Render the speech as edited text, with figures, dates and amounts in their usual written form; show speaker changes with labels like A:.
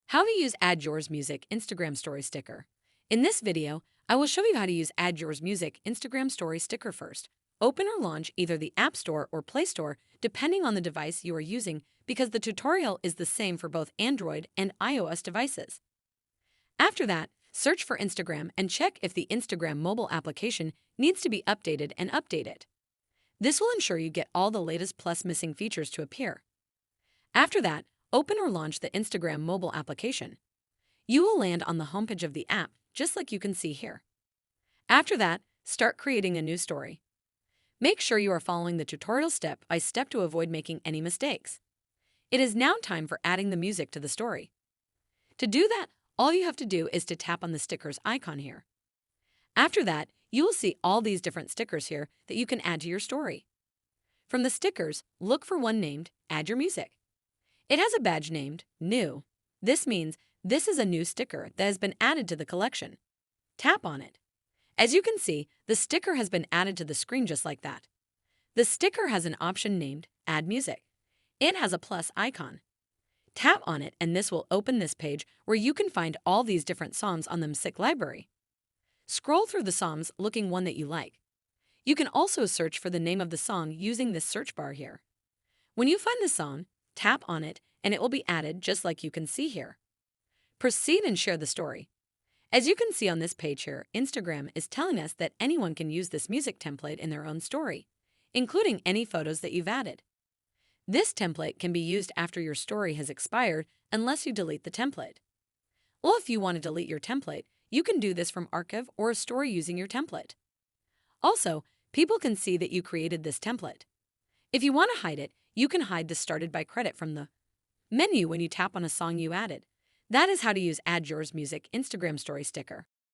A: How to use Add Yours Music Instagram Story Sticker. In this video, I will show you how to use Add Yours Music Instagram Story Sticker first. Open or launch either the App Store or Play Store depending on the device you are using because the tutorial is the same for both Android and iOS devices. After that, search for Instagram and check if the Instagram mobile application needs to be updated and update it. This will ensure you get all the latest plus missing features to appear. After that, open or launch the Instagram mobile application. You will land on the homepage of the app, just like you can see here. After that, start creating a new story. Make sure you are following the tutorial step by step to avoid making any mistakes. It is now time for adding the music to the story. To do that, all you have to do is to tap on the stickers icon here. After that, you will see all these different stickers here that you can add to your story. From the stickers, look for one named Add Your Music. It has a badge named New. This means this is a new sticker that has been added to the collection. Tap on it. As you can see, the sticker has been added to the screen just like that. The sticker has an option named Add Music. It has a plus icon. Tap on it and this will open this page where you can find all these different songs on the music library. Scroll through the songs looking one that you like. You can also search for the name of the song using this search bar here. When you find the song, tap on it and it will be added just like you can see here. Proceed and share the story. As you can see on this page here, Instagram is telling us that anyone can use this music template in their own story, including any photos that you've added. This template can be used after your story has expired unless you delete the template. Well, if you want to delete your template, you can do this from Archive or a story using your template. Also, people can see that you created this template. If you want to hide it, you can hide the Started by credit from the menu when you tap on a song you added. That is how to use Add Yours Music Instagram Story Sticker.